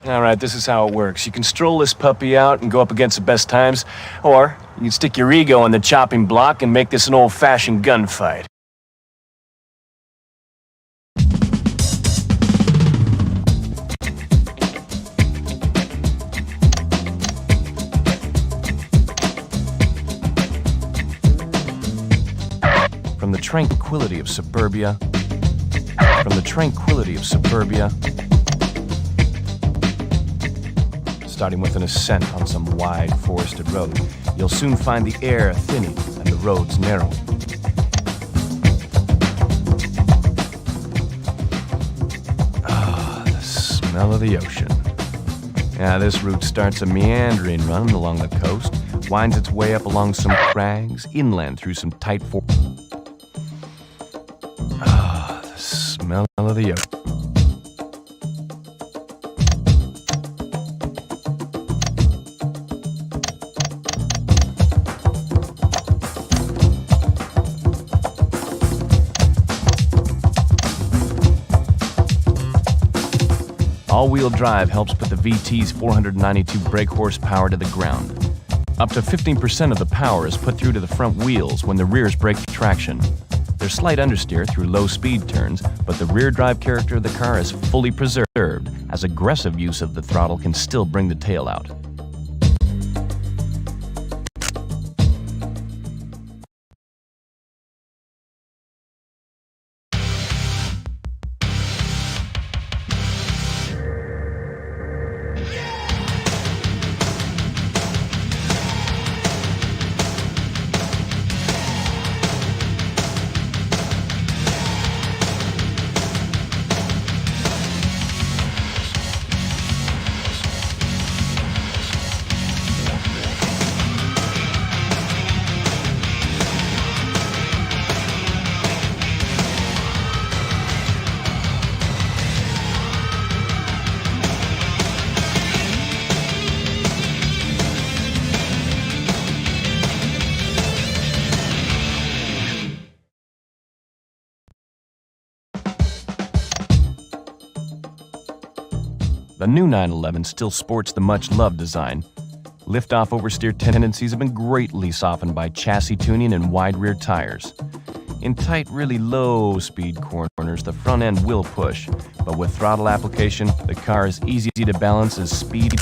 Alright, this is how it works. You can stroll this puppy out and go up against the best times, or you can stick your ego on the chopping block and make this an old-fashioned gunfight. From the tranquility of suburbia, starting with an ascent on some wide forested road, you'll soon find the air thinning and the roads narrowing. Ah, the smell of the ocean. Yeah, this route starts a meandering run along the coast, winds its way up along some crags, inland through some tight Ah, the smell of the ocean. All-wheel drive helps put the VT's 492 brake horsepower to the ground. Up to 15% of the power is put through to the front wheels when the rear's brake traction. There's slight understeer through low-speed turns, but the rear drive character of the car is fully preserved, as aggressive use of the throttle can still bring the tail out. The new 911 still sports the much-loved design. Lift-off oversteer tendencies have been greatly softened by chassis tuning and wide rear tires. In tight, really low-speed corners, the front end will push, but with throttle application, the car is easy to balance as speed.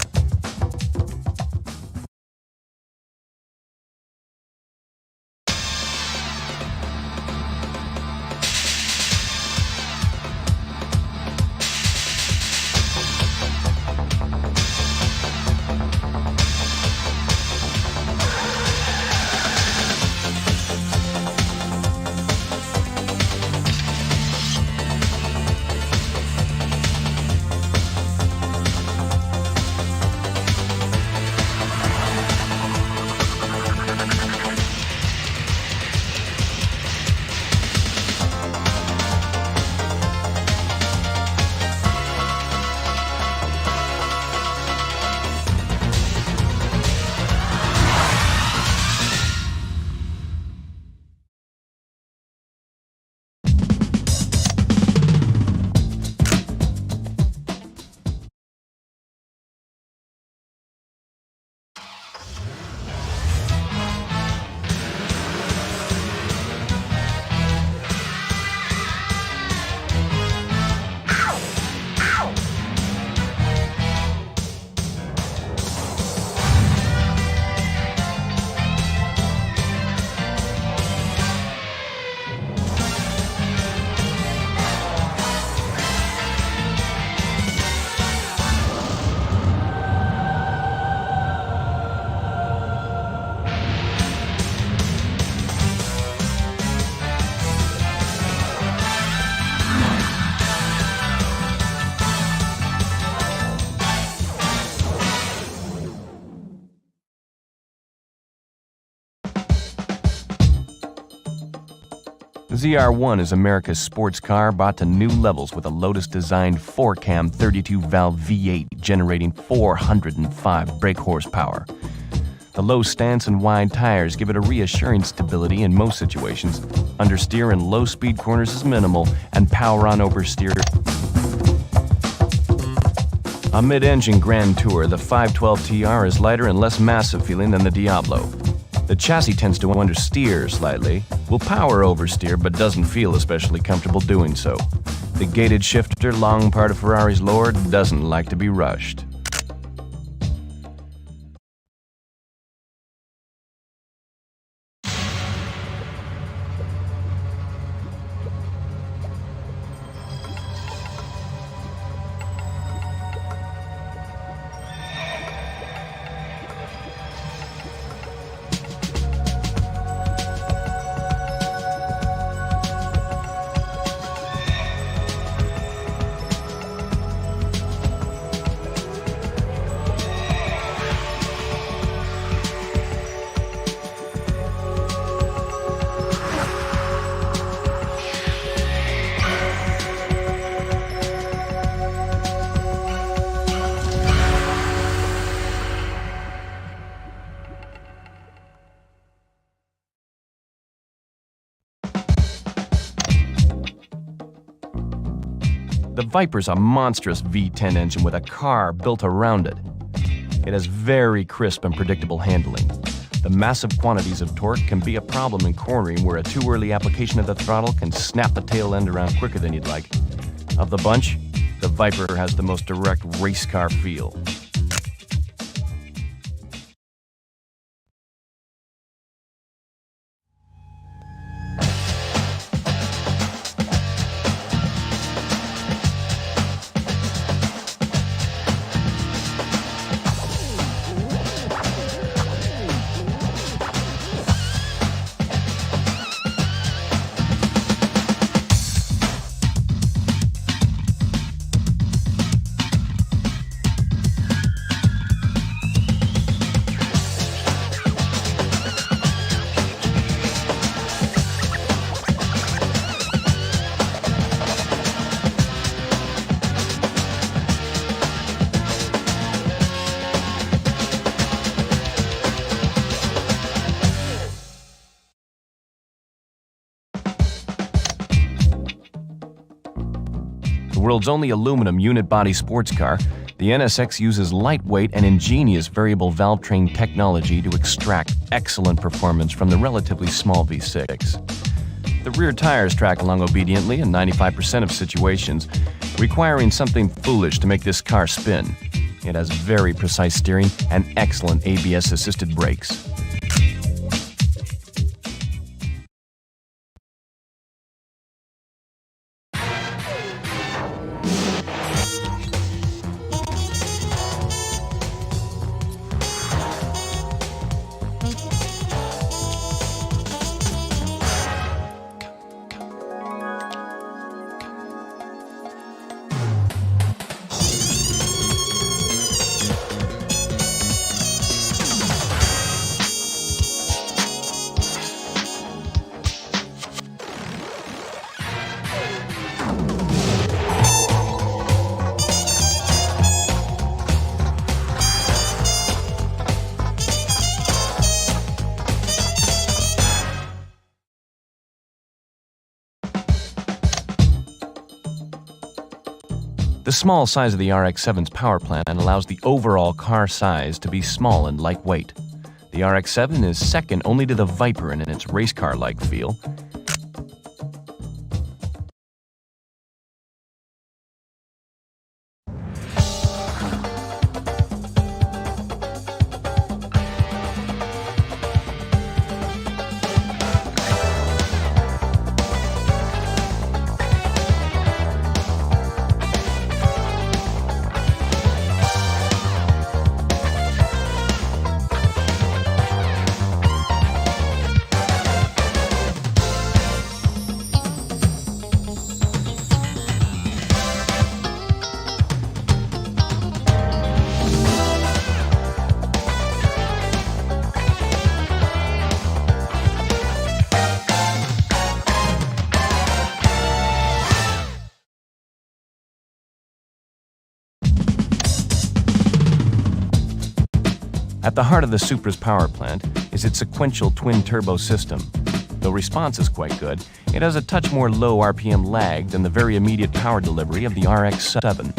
The ZR1 is America's sports car brought to new levels with a Lotus-designed 4-cam 32-valve V8 generating 405 brake horsepower. The low stance and wide tires give it a reassuring stability in most situations. Understeer in low-speed corners is minimal, and power on oversteer. A mid-engine Grand Tour, the 512TR is lighter and less massive feeling than the Diablo. The chassis tends to understeer slightly, will power oversteer but doesn't feel especially comfortable doing so. The gated shifter, long part of Ferrari's lore, doesn't like to be rushed. The Viper's a monstrous V10 engine with a car built around it. It has very crisp and predictable handling. The massive quantities of torque can be a problem in cornering where a too early application of the throttle can snap the tail end around quicker than you'd like. Of the bunch, the Viper has the most direct race car feel. The world's only aluminum unit-body sports car, the NSX uses lightweight and ingenious variable valve train technology to extract excellent performance from the relatively small V6. The rear tires track along obediently in 95% of situations, requiring something foolish to make this car spin. It has very precise steering and excellent ABS-assisted brakes. The small size of the RX-7's power plant allows the overall car size to be small and lightweight. The RX-7 is second only to the Viper in its race car-like feel. At the heart of the Supra's power plant is its sequential twin-turbo system. Though response is quite good, it has a touch more low RPM lag than the very immediate power delivery of the RX-7.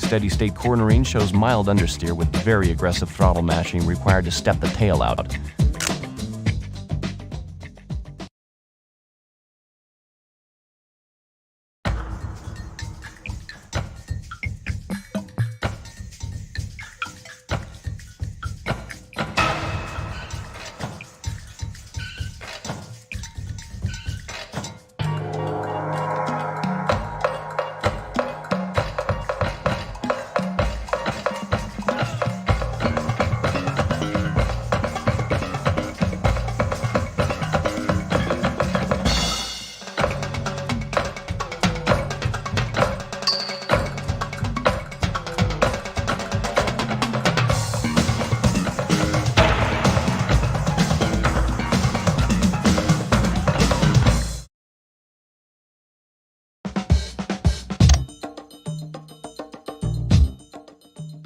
Steady-state cornering shows mild understeer with very aggressive throttle mashing required to step the tail out.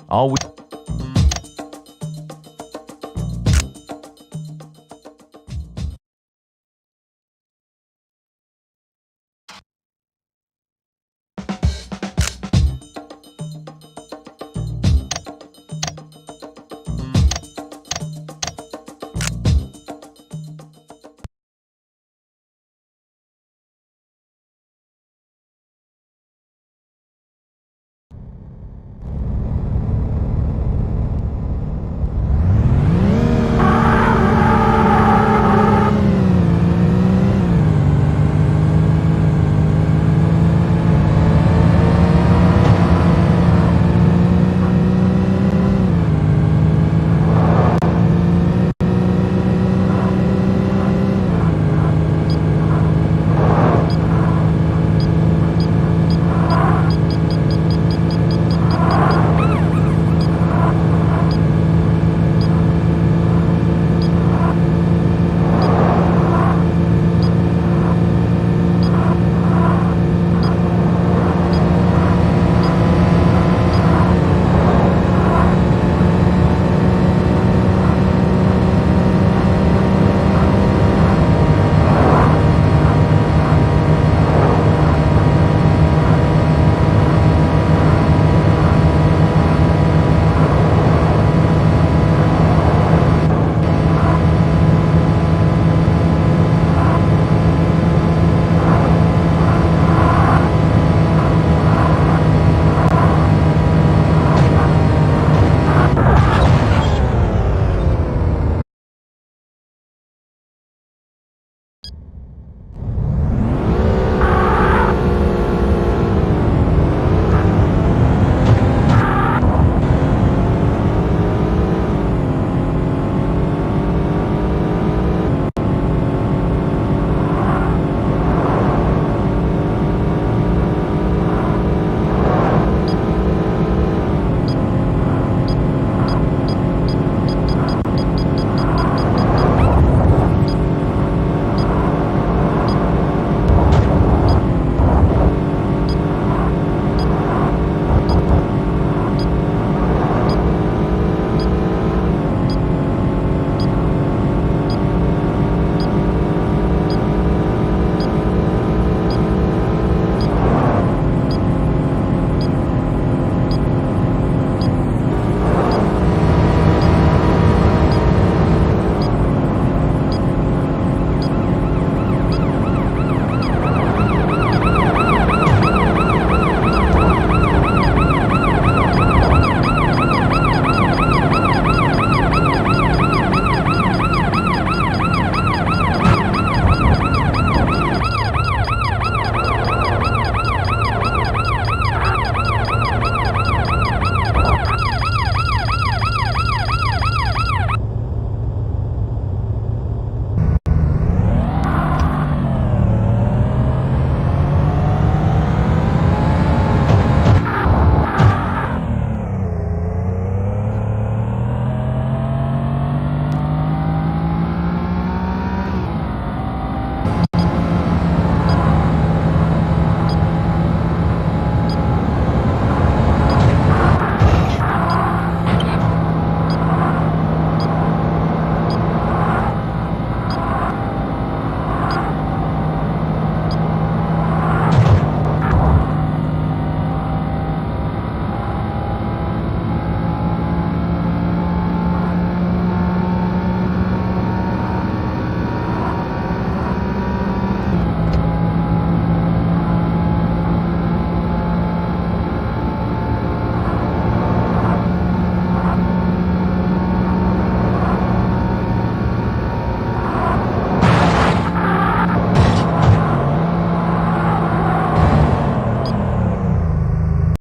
All we